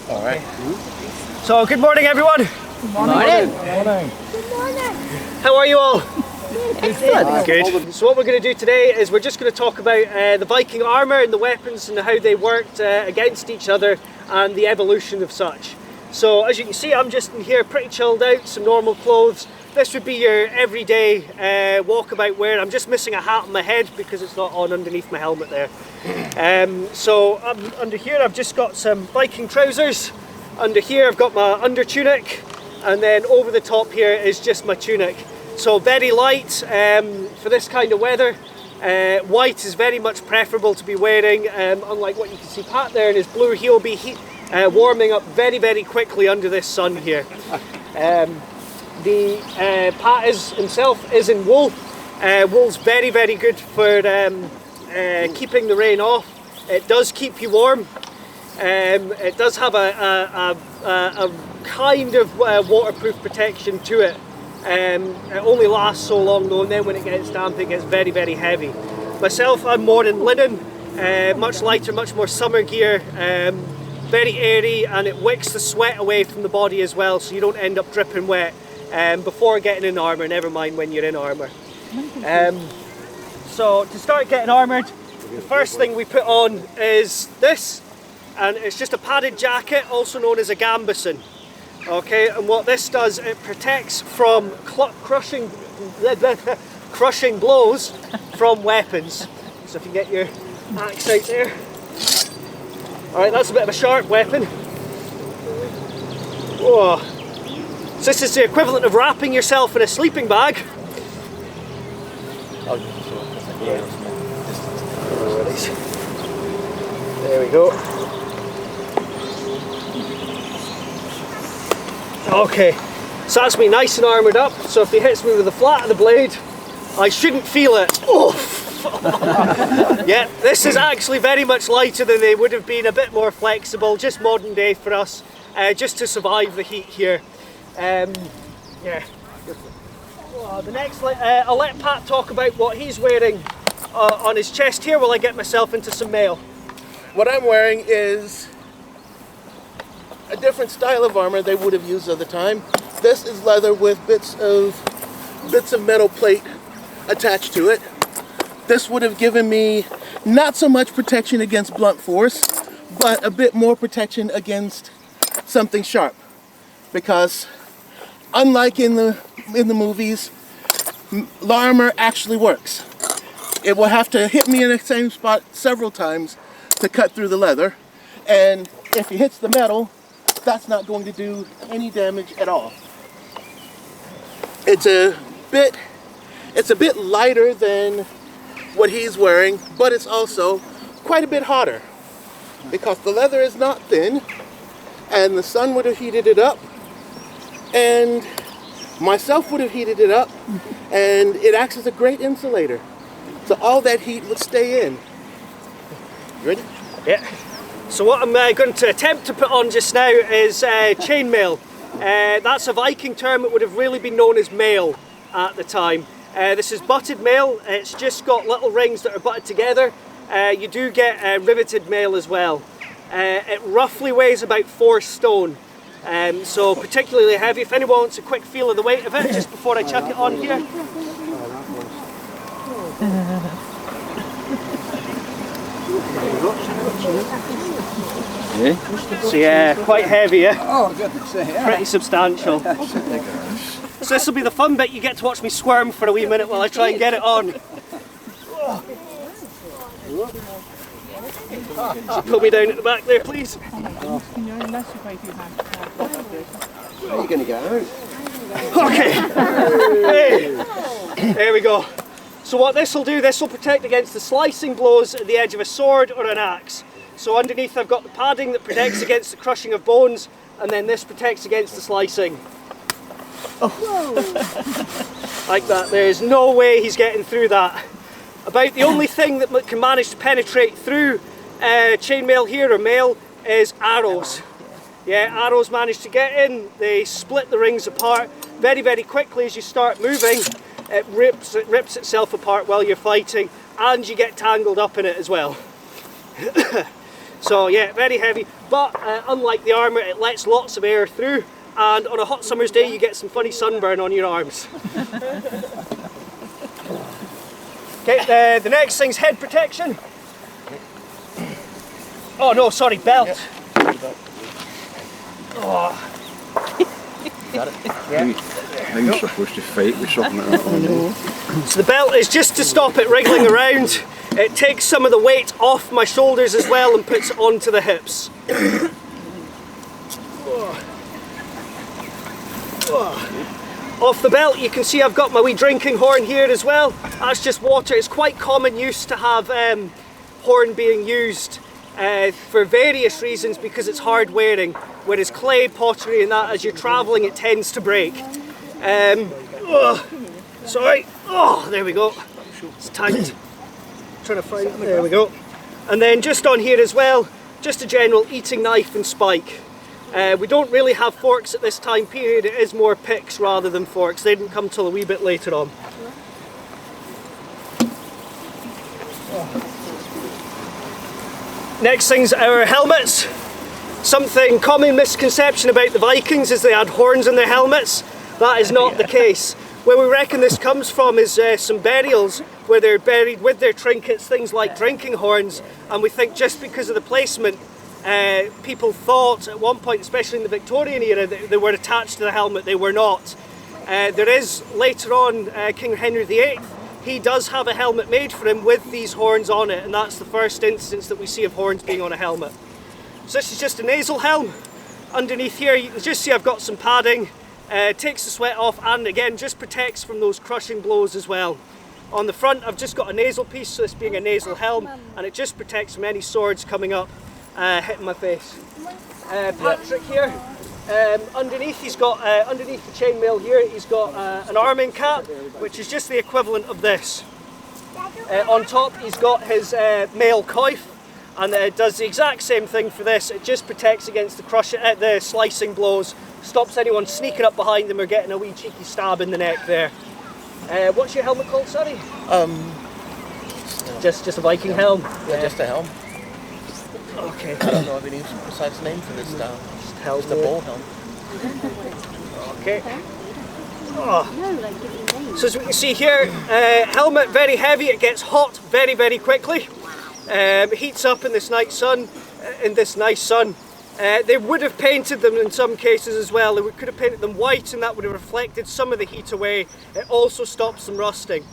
All right. So, good morning, everyone. Good morning. Good morning. Good morning. How are you all? Excellent. Good. So what we're going to do today is we're just going to talk about the Viking armour and the weapons and how they worked against each other and the evolution of such. So as you can see, I'm just in here pretty chilled out, some normal clothes. This would be your everyday walkabout wear. I'm just missing a hat on my head because it's not on underneath my helmet there. So under here I've just got some Viking trousers. Under here I've got my under tunic, and then over the top here is just my tunic. So very light for this kind of weather. White is very much preferable to be wearing, unlike what you can see Pat there in his blue. He'll be warming up very, very quickly under this sun here. Pat himself is in wool. Wool's very, very good for keeping the rain off. It does keep you warm. It does have a kind of waterproof protection to it. It only lasts so long though, and then when it gets damp it gets very, very heavy. Myself, I'm more in linen, much lighter, much more summer gear, very airy, and it wicks the sweat away from the body as well, so you don't end up dripping wet before getting in armour, never mind when you're in armour. So to start getting armoured, the first thing we put on is this, and it's just a padded jacket, also known as a gambeson. Okay, and what this does, it protects from crushing blows from weapons. So if you get your axe out there. Alright, that's a bit of a sharp weapon. Whoa. So this is the equivalent of wrapping yourself in a sleeping bag. There we go. Okay, so that's me nice and armoured up, so if he hits me with the flat of the blade, I shouldn't feel it. Oh. Yeah, this is actually very much lighter than they would have been, a bit more flexible, just modern day for us, just to survive the heat here. Yeah. Well, the next, I'll let Pat talk about what he's wearing on his chest here while I get myself into some mail. What I'm wearing is a different style of armor they would have used at the time. This is leather with bits of metal plate attached to it. This would have given me not so much protection against blunt force, but a bit more protection against something sharp. Because unlike in the movies, armor actually works. It will have to hit me in the same spot several times to cut through the leather, and if it hits the metal, that's not going to do any damage at all. It's a bit lighter than what he's wearing, but it's also quite a bit hotter because the leather is not thin, and the sun would have heated it up, and myself would have heated it up, and it acts as a great insulator. So all that heat would stay in. You ready? Yeah. So what I'm going to attempt to put on just now is chainmail. That's a Viking term. It would have really been known as mail at the time. This is butted mail. It's just got little rings that are butted together. You do get riveted mail as well. It roughly weighs about 4 stone. So particularly heavy. If anyone wants a quick feel of the weight of it, just before I chuck it on here. So yeah, quite heavy, yeah? Oh, good to see. Yeah. Pretty substantial. So this will be the fun bit, you get to watch me squirm for a wee minute while I try and get it on. Pull me down at the back there, please. Where are you going to go? Okay. Hey. There we go. So what this will do, this will protect against the slicing blows at the edge of a sword or an axe. So underneath I've got the padding that protects against the crushing of bones, and then this protects against the slicing. Oh. Like that. There's no way he's getting through that. About the only thing that can manage to penetrate through chainmail here, or mail, is arrows. Yeah, arrows manage to get in, they split the rings apart very, very quickly. As you start moving, it rips itself apart while you're fighting, and you get tangled up in it as well. So yeah, very heavy, but unlike the armour, it lets lots of air through, and on a hot summer's day you get some funny sunburn on your arms. Okay, the next thing's head protection. Oh no, sorry, belt. Yep. Oh. Got it? Yeah. I think you're supposed to fight with something like that. So the belt is just to stop it wriggling around. It takes some of the weight off my shoulders as well and puts it onto the hips. Off the belt you can see I've got my wee drinking horn here as well. That's just water. It's quite common use to have horn being used for various reasons because it's hard wearing, whereas clay, pottery and that, as you're travelling it tends to break. Sorry, oh there we go, it's tight. Trying to find, there we go. And then just on here as well, just a general eating knife and spike. We don't really have forks at this time period, it is more picks rather than forks. They didn't come till a wee bit later on. Next thing's our helmets. Something common misconception about the Vikings is they had horns in their helmets. That is not the case. Where we reckon this comes from is some burials where they're buried with their trinkets, things like drinking horns, and we think just because of the placement, people thought at one point, especially in the Victorian era, that they were attached to the helmet. They were not. There is later on King Henry VIII. He does have a helmet made for him with these horns on it, and that's the first instance that we see of horns being on a helmet. So this is just a nasal helm. Underneath here you can just see I've got some padding. Takes the sweat off and again just protects from those crushing blows as well. On the front I've just got a nasal piece, so this being a nasal helm, and it just protects from any swords coming up hitting my face. Patrick here, underneath he's got, underneath the chainmail here, he's got an arming cap, which is just the equivalent of this. On top he's got his mail coif, and it does the exact same thing for this. It just protects against the slicing blows, stops anyone sneaking up behind them or getting a wee cheeky stab in the neck there. What's your helmet called, sorry? Just a Viking helm? Yeah, just a helm. Okay. I don't know of any precise name for this style. Just a bowl helm. Okay. Oh. So as we can see here, helmet very heavy, it gets hot very, very quickly. It heats up in this nice sun. They would have painted them in some cases as well. They could have painted them white and that would have reflected some of the heat away. It also stops them rusting.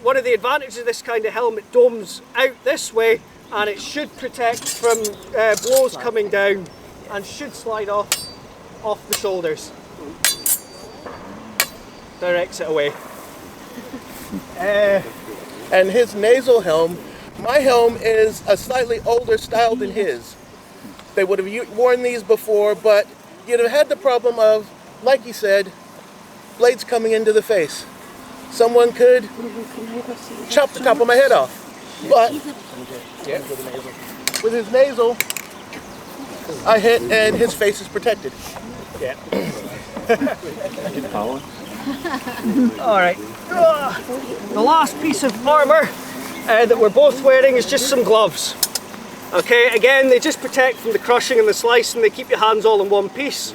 One of the advantages of this kind of helmet, domes out this way and it should protect from blows coming down and should slide off the shoulders. Directs it away. And his nasal helm, my helm is a slightly older style than his. They would have worn these before, but you'd have had the problem of, like you said, blades coming into the face. Someone could chop the top of my head off. But with his nasal, I hit and his face is protected. Yeah. Alright. The last piece of armour that we're both wearing is just some gloves. Okay, again they just protect from the crushing and the slicing, they keep your hands all in one piece.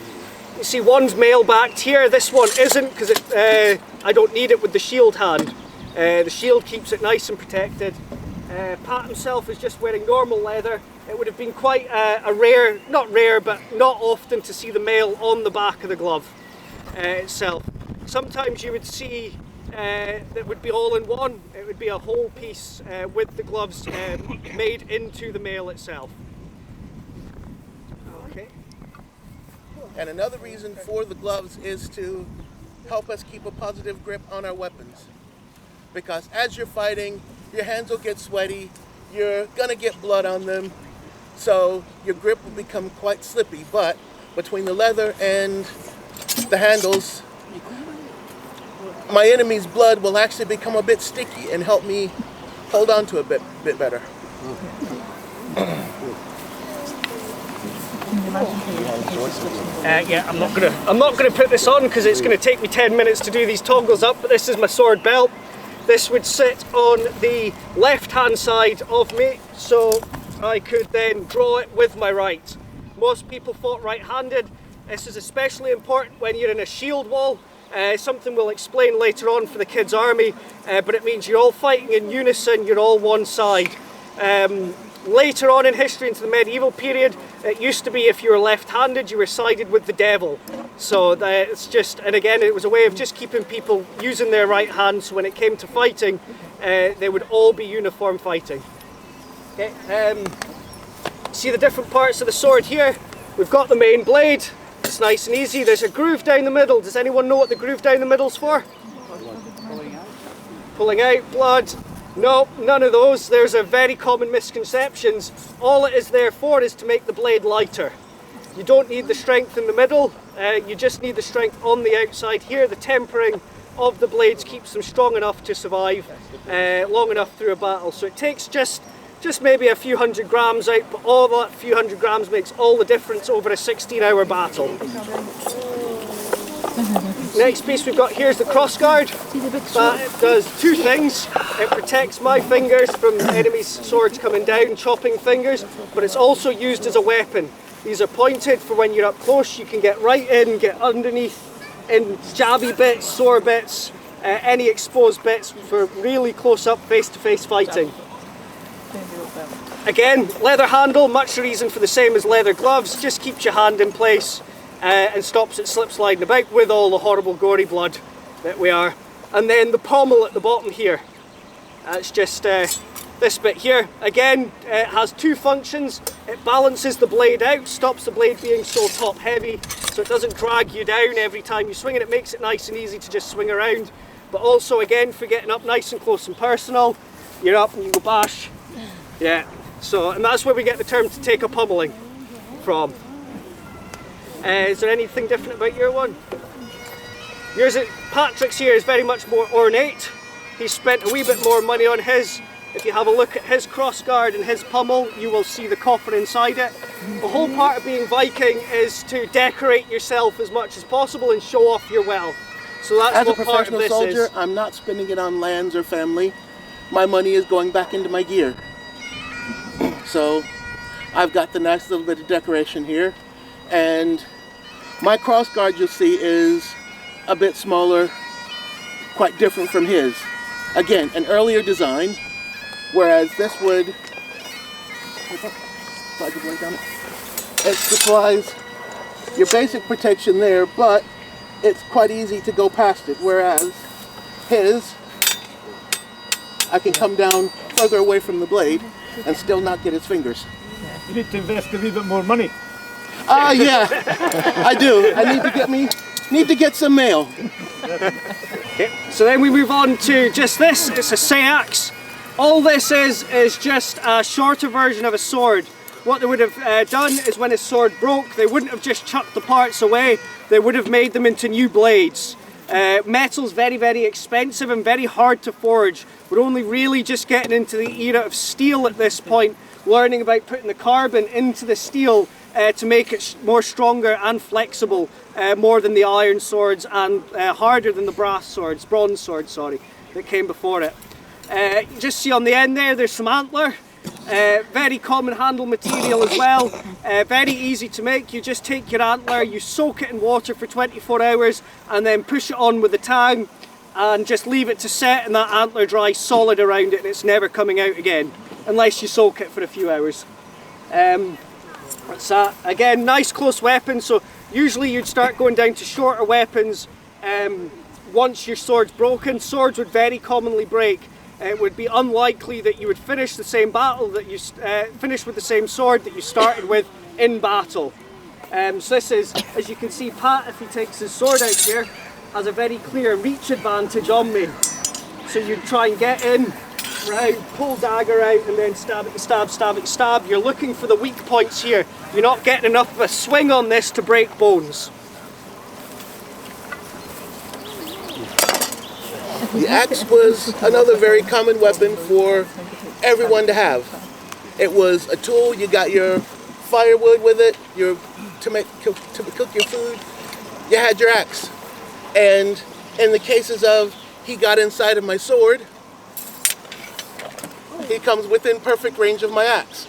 You see one's mail backed here, this one isn't because I don't need it with the shield hand. The shield keeps it nice and protected. Pat himself is just wearing normal leather. It would have been quite a rare, not rare, but not often to see the mail on the back of the glove itself. Sometimes you would see that would be all in one. It would be a whole piece with the gloves made into the mail itself. Okay. And another reason for the gloves is to help us keep a positive grip on our weapons. Because as you're fighting, your hands will get sweaty, you're gonna get blood on them, so your grip will become quite slippy. But between the leather and the handles, my enemy's blood will actually become a bit sticky and help me hold on to it a bit better. Yeah, I'm not gonna put this on because it's gonna take me 10 minutes to do these toggles up. But this is my sword belt. This would sit on the left-hand side of me, so I could then draw it with my right. Most people fought right-handed. This is especially important when you're in a shield wall, something we'll explain later on for the kids' army, but it means you're all fighting in unison, you're all one side. Later on in history, into the medieval period, it used to be if you were left-handed, you were sided with the devil. So it's just, and again, it was a way of just keeping people using their right hand, so when it came to fighting, they would all be uniform fighting. Okay, see the different parts of the sword here? We've got the main blade. It's nice and easy. There's a groove down the middle. Does anyone know what the groove down the middle's for? Pulling out blood. No, none of those. There's a very common misconceptions. All it is there for is to make the blade lighter. You don't need the strength in the middle. You just need the strength on the outside here. The tempering of the blades keeps them strong enough to survive long enough through a battle. So it takes just maybe a few 100 grams out, but all that few 100 grams makes all the difference over a 16-hour battle. Next piece we've got here is the crossguard. That does two things. It protects my fingers from enemies' swords coming down, chopping fingers, but it's also used as a weapon. These are pointed for when you're up close, you can get right in, get underneath, in jabby bits, sore bits, any exposed bits for really close-up, face-to-face fighting. Again, leather handle, much the reason for the same as leather gloves, just keeps your hand in place and stops it slip sliding about with all the horrible gory blood that we are. And then the pommel at the bottom here. That's just this bit here. Again, it has two functions. It balances the blade out, stops the blade being so top heavy, so it doesn't drag you down every time you swing it. It makes it nice and easy to just swing around. But also, again, for getting up nice and close and personal, you're up and you go bash. Yeah, so, and that's where we get the term to take a pummeling from. Is there anything different about your one? Yours, Patrick's here is very much more ornate. He's spent a wee bit more money on his. If you have a look at his crossguard and his pummel, you will see the copper inside it. The whole part of being Viking is to decorate yourself as much as possible and show off your wealth. So that's as what a part of professional this soldier, is. I'm not spending it on lands or family. My money is going back into my gear. So I've got the nice little bit of decoration here, and my crossguard, you'll see, is a bit smaller, quite different from his. Again, an earlier design, whereas this would, it supplies your basic protection there, but it's quite easy to go past it, whereas his, I can come down further away from the blade and still not get his fingers. You need to invest a wee bit more money. Yeah, I do. I need to get some mail. Okay. So then we move on to just this. It's a seax. All this is just a shorter version of a sword. What they would have done is when his sword broke, they wouldn't have just chucked the parts away, they would have made them into new blades. Metal's very, very expensive and very hard to forge. We're only really just getting into the era of steel at this point, learning about putting the carbon into the steel to make it more stronger and flexible, more than the iron swords and harder than the bronze swords, that came before it. You just see on the end there's some antler. Very common handle material as well, very easy to make. You just take your antler, you soak it in water for 24 hours and then push it on with a tang and just leave it to set, and that antler dries solid around it and it's never coming out again unless you soak it for a few hours. What's that? Again, nice close weapon, so usually you'd start going down to shorter weapons once your sword's broken. Swords would very commonly break. It would be unlikely that you would finish the same battle that you finish with the same sword that you started with in battle. So this is, as you can see, Pat, if he takes his sword out here, has a very clear reach advantage on me. So you try and get in, round, pull dagger out, and then stab it, stab, stab it, stab. You're looking for the weak points here. You're not getting enough of a swing on this to break bones. The axe was another very common weapon for everyone to have. It was a tool. You got your firewood with it, to cook your food. You had your axe. And in the cases of he got inside of my sword, he comes within perfect range of my axe.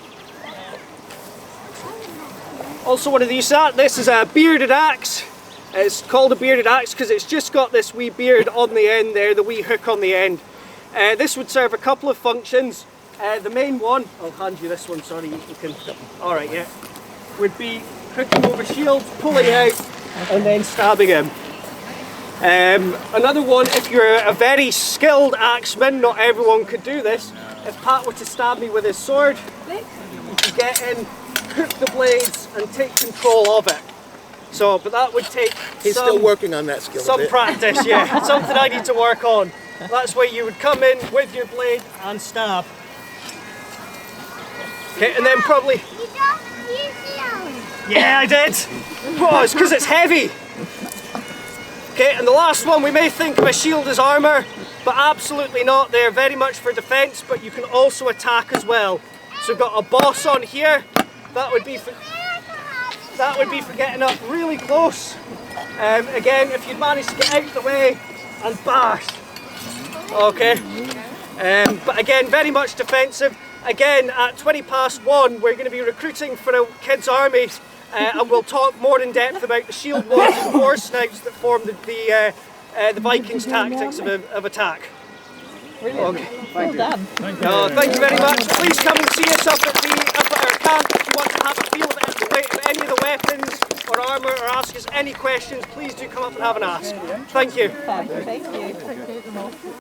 Also want to use that. This is a bearded axe. It's called a bearded axe because it's just got this wee beard on the end there, the wee hook on the end. This would serve a couple of functions. The main one, I'll hand you this one, sorry, you can, alright, yeah, would be hooking over shields, pulling out, and then stabbing him. Another one, if you're a very skilled axeman, not everyone could do this. If Pat were to stab me with his sword, you could get in, hook the blades, and take control of it. So, but that would take He's still working on that skill. some practice, yeah. Something I need to work on. That's where you would come in with your blade and stab. Okay, and then probably... You don't use shield. Yeah, I did! Oh, it's because it's heavy. Okay, and the last one, we may think of a shield as armour, but absolutely not. They're very much for defence, but you can also attack as well. So we've got a boss on here. That would be for getting up really close. Again, if you'd manage to get out of the way and bash. Okay. But again, very much defensive. Again, at 1:20, we're going to be recruiting for a kids' army, and we'll talk more in depth about the shield walls and war snouts that form the Vikings' tactics of attack. Brilliant. Okay. Well done. Thank you very much. Please come and see us up at our camp if you want to have a feel of any of the weapons or armour or ask us any questions. Please do come up and have an ask. Thank you. Fab. Thank you.